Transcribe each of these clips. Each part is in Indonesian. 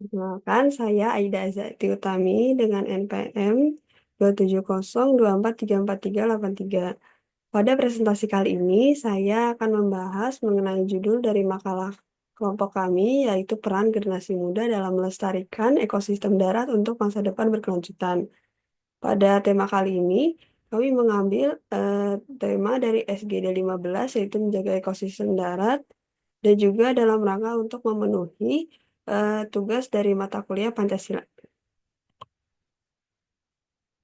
Perkenalkan, saya Aida Azati Utami dengan NPM 27024343843. Pada presentasi kali ini, saya akan membahas mengenai judul dari makalah kelompok kami, yaitu peran generasi muda dalam melestarikan ekosistem darat untuk masa depan berkelanjutan. Pada tema kali ini, kami mengambil tema dari SGD 15, yaitu menjaga ekosistem darat, dan juga dalam rangka untuk memenuhi tugas dari mata kuliah Pancasila.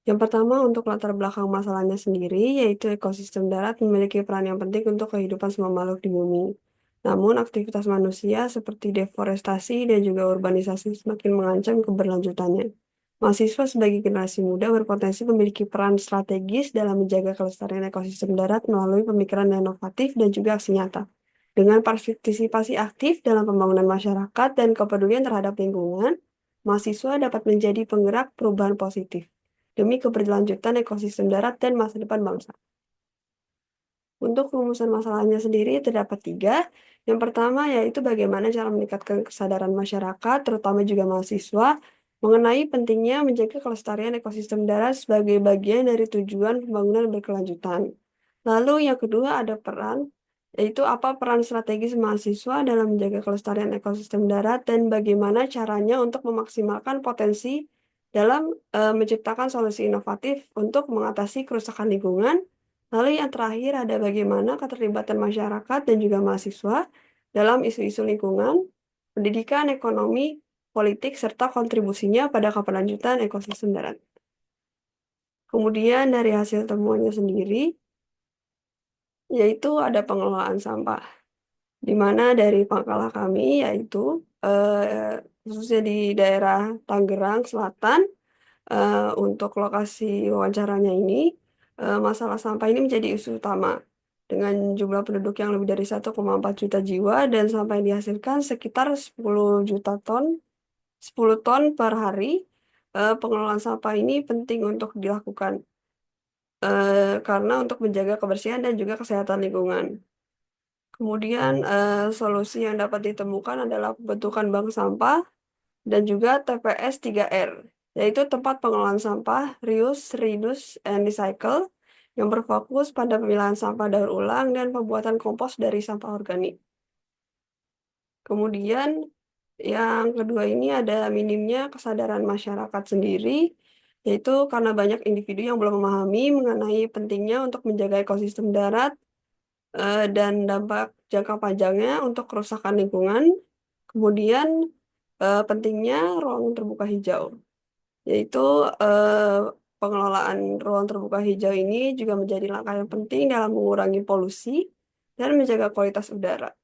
Yang pertama, untuk latar belakang masalahnya sendiri, yaitu ekosistem darat memiliki peran yang penting untuk kehidupan semua makhluk di bumi. Namun, aktivitas manusia seperti deforestasi dan juga urbanisasi semakin mengancam keberlanjutannya. Mahasiswa sebagai generasi muda berpotensi memiliki peran strategis dalam menjaga kelestarian ekosistem darat melalui pemikiran yang inovatif dan juga aksi nyata. Dengan partisipasi aktif dalam pembangunan masyarakat dan kepedulian terhadap lingkungan, mahasiswa dapat menjadi penggerak perubahan positif demi keberlanjutan ekosistem darat dan masa depan bangsa. Untuk rumusan masalahnya sendiri terdapat tiga. Yang pertama yaitu bagaimana cara meningkatkan kesadaran masyarakat, terutama juga mahasiswa, mengenai pentingnya menjaga kelestarian ekosistem darat sebagai bagian dari tujuan pembangunan berkelanjutan. Lalu yang kedua ada peran, yaitu apa peran strategis mahasiswa dalam menjaga kelestarian ekosistem darat dan bagaimana caranya untuk memaksimalkan potensi dalam menciptakan solusi inovatif untuk mengatasi kerusakan lingkungan. Lalu yang terakhir ada bagaimana keterlibatan masyarakat dan juga mahasiswa dalam isu-isu lingkungan, pendidikan, ekonomi, politik, serta kontribusinya pada keberlanjutan ekosistem darat. Kemudian dari hasil temuannya sendiri, yaitu ada pengelolaan sampah, di mana dari pangkalah kami, yaitu khususnya di daerah Tangerang Selatan, untuk lokasi wawancaranya ini, masalah sampah ini menjadi isu utama. Dengan jumlah penduduk yang lebih dari 1,4 juta jiwa dan sampah yang dihasilkan sekitar 10 ton per hari, pengelolaan sampah ini penting untuk dilakukan karena untuk menjaga kebersihan dan juga kesehatan lingkungan. Kemudian solusi yang dapat ditemukan adalah pembentukan bank sampah dan juga TPS 3R, yaitu tempat pengelolaan sampah, reuse, reduce, and recycle, yang berfokus pada pemilahan sampah daur ulang dan pembuatan kompos dari sampah organik. Kemudian yang kedua ini ada minimnya kesadaran masyarakat sendiri, yaitu karena banyak individu yang belum memahami mengenai pentingnya untuk menjaga ekosistem darat dan dampak jangka panjangnya untuk kerusakan lingkungan. Kemudian pentingnya ruang terbuka hijau, yaitu eh, pengelolaan ruang terbuka hijau ini juga menjadi langkah yang penting dalam mengurangi polusi dan menjaga kualitas udara.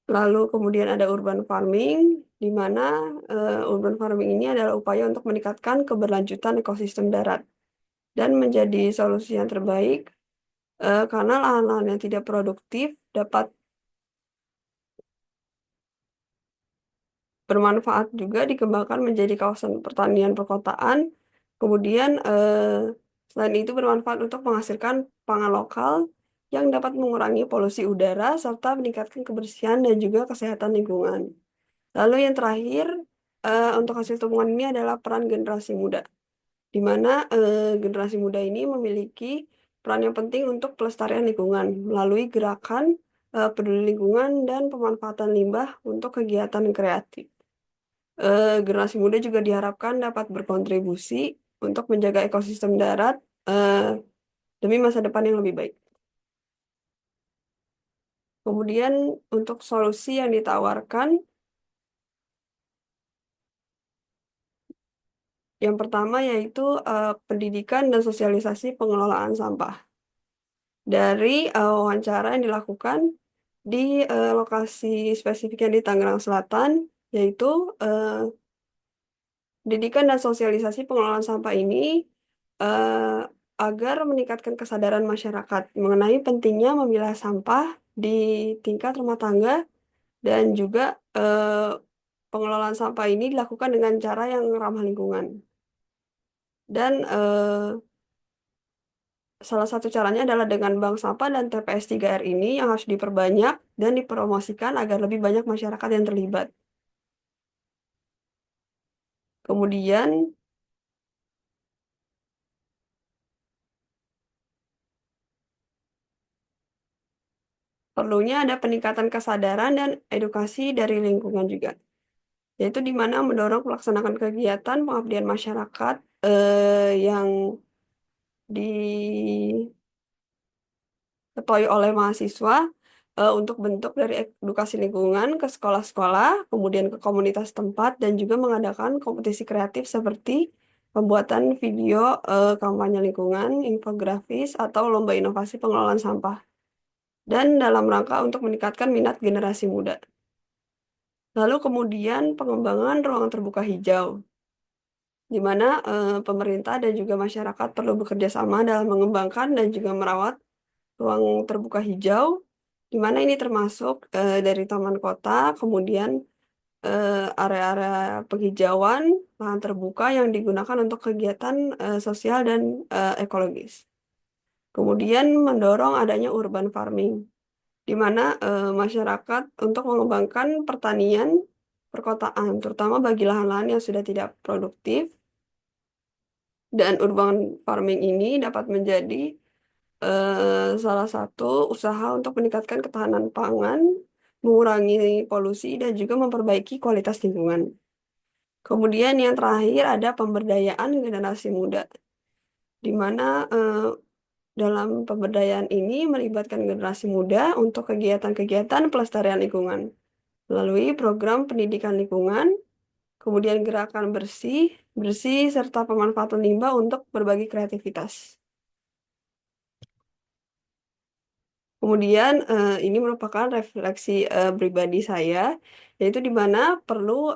Lalu kemudian ada urban farming, di mana urban farming ini adalah upaya untuk meningkatkan keberlanjutan ekosistem darat dan menjadi solusi yang terbaik karena lahan-lahan yang tidak produktif dapat bermanfaat juga dikembangkan menjadi kawasan pertanian perkotaan. Kemudian selain itu bermanfaat untuk menghasilkan pangan lokal yang dapat mengurangi polusi udara serta meningkatkan kebersihan dan juga kesehatan lingkungan. Lalu yang terakhir untuk hasil temuan ini adalah peran generasi muda, di mana generasi muda ini memiliki peran yang penting untuk pelestarian lingkungan melalui gerakan peduli lingkungan dan pemanfaatan limbah untuk kegiatan kreatif. Generasi muda juga diharapkan dapat berkontribusi untuk menjaga ekosistem darat eh, demi masa depan yang lebih baik. Kemudian untuk solusi yang ditawarkan, yang pertama yaitu pendidikan dan sosialisasi pengelolaan sampah. Dari wawancara yang dilakukan di lokasi spesifik yang di Tangerang Selatan, yaitu pendidikan dan sosialisasi pengelolaan sampah ini agar meningkatkan kesadaran masyarakat mengenai pentingnya memilah sampah di tingkat rumah tangga dan juga pengelolaan sampah ini dilakukan dengan cara yang ramah lingkungan. Dan salah satu caranya adalah dengan bank sampah dan TPS 3R ini yang harus diperbanyak dan dipromosikan agar lebih banyak masyarakat yang terlibat. Kemudian perlunya ada peningkatan kesadaran dan edukasi dari lingkungan juga, yaitu di mana mendorong pelaksanaan kegiatan pengabdian masyarakat yang diketahui oleh mahasiswa untuk bentuk dari edukasi lingkungan ke sekolah-sekolah, kemudian ke komunitas tempat, dan juga mengadakan kompetisi kreatif seperti pembuatan video kampanye lingkungan, infografis, atau lomba inovasi pengelolaan sampah. Dan dalam rangka untuk meningkatkan minat generasi muda. Lalu kemudian pengembangan ruang terbuka hijau, di mana pemerintah dan juga masyarakat perlu bekerja sama dalam mengembangkan dan juga merawat ruang terbuka hijau, di mana ini termasuk dari taman kota, kemudian area-area penghijauan, lahan terbuka yang digunakan untuk kegiatan sosial dan ekologis. Kemudian mendorong adanya urban farming, di mana masyarakat untuk mengembangkan pertanian perkotaan, terutama bagi lahan-lahan yang sudah tidak produktif, dan urban farming ini dapat menjadi salah satu usaha untuk meningkatkan ketahanan pangan, mengurangi polusi, dan juga memperbaiki kualitas lingkungan. Kemudian yang terakhir ada pemberdayaan generasi muda, di mana dalam pemberdayaan ini melibatkan generasi muda untuk kegiatan-kegiatan pelestarian lingkungan melalui program pendidikan lingkungan, kemudian gerakan bersih, bersih, serta pemanfaatan limbah untuk berbagi kreativitas. Kemudian ini merupakan refleksi pribadi saya, yaitu di mana perlu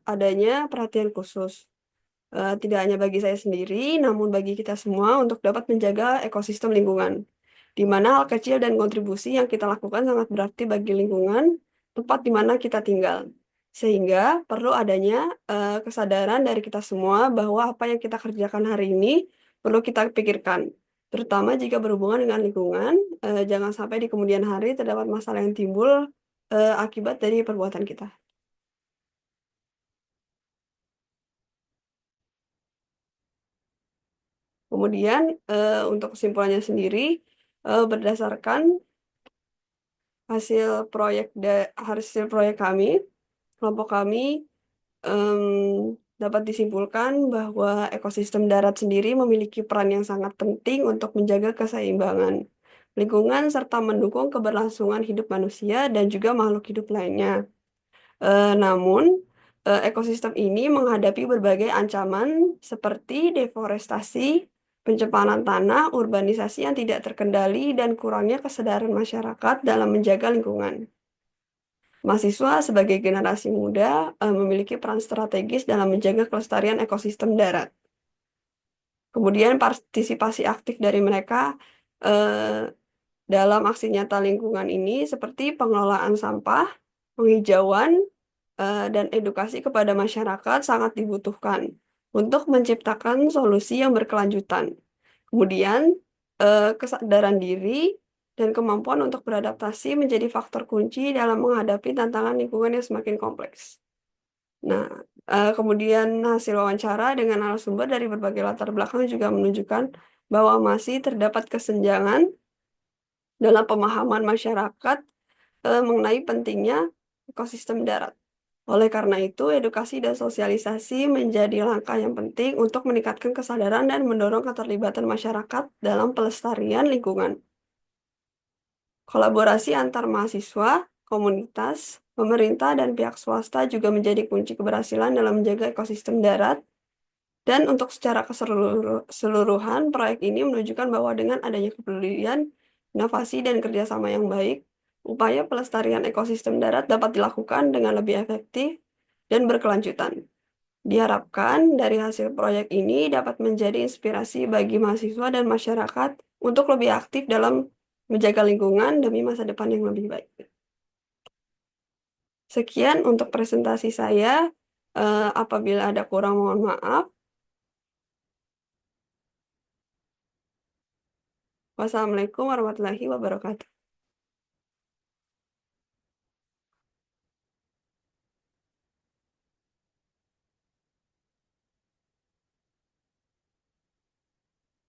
adanya perhatian khusus. Tidak hanya bagi saya sendiri, namun bagi kita semua untuk dapat menjaga ekosistem lingkungan, di mana hal kecil dan kontribusi yang kita lakukan sangat berarti bagi lingkungan tempat di mana kita tinggal. Sehingga perlu adanya kesadaran dari kita semua bahwa apa yang kita kerjakan hari ini perlu kita pikirkan. Terutama jika berhubungan dengan lingkungan, jangan sampai di kemudian hari terdapat masalah yang timbul akibat dari perbuatan kita. Kemudian untuk kesimpulannya sendiri, berdasarkan hasil proyek kami, kelompok kami em, dapat disimpulkan bahwa ekosistem darat sendiri memiliki peran yang sangat penting untuk menjaga keseimbangan lingkungan serta mendukung keberlangsungan hidup manusia dan juga makhluk hidup lainnya. Namun, ekosistem ini menghadapi berbagai ancaman seperti deforestasi, pencemaran tanah, urbanisasi yang tidak terkendali, dan kurangnya kesadaran masyarakat dalam menjaga lingkungan. Mahasiswa sebagai generasi muda memiliki peran strategis dalam menjaga kelestarian ekosistem darat. Kemudian partisipasi aktif dari mereka eh, dalam aksi nyata lingkungan ini seperti pengelolaan sampah, penghijauan, dan edukasi kepada masyarakat sangat dibutuhkan untuk menciptakan solusi yang berkelanjutan. Kemudian, kesadaran diri dan kemampuan untuk beradaptasi menjadi faktor kunci dalam menghadapi tantangan lingkungan yang semakin kompleks. Nah, kemudian hasil wawancara dengan narasumber dari berbagai latar belakang juga menunjukkan bahwa masih terdapat kesenjangan dalam pemahaman masyarakat mengenai pentingnya ekosistem darat. Oleh karena itu, edukasi dan sosialisasi menjadi langkah yang penting untuk meningkatkan kesadaran dan mendorong keterlibatan masyarakat dalam pelestarian lingkungan. Kolaborasi antar mahasiswa, komunitas, pemerintah, dan pihak swasta juga menjadi kunci keberhasilan dalam menjaga ekosistem darat. Dan untuk secara keseluruhan, proyek ini menunjukkan bahwa dengan adanya kepedulian, inovasi, dan kerjasama yang baik, upaya pelestarian ekosistem darat dapat dilakukan dengan lebih efektif dan berkelanjutan. Diharapkan dari hasil proyek ini dapat menjadi inspirasi bagi mahasiswa dan masyarakat untuk lebih aktif dalam menjaga lingkungan demi masa depan yang lebih baik. Sekian untuk presentasi saya. Apabila ada kurang, mohon maaf. Wassalamualaikum warahmatullahi wabarakatuh.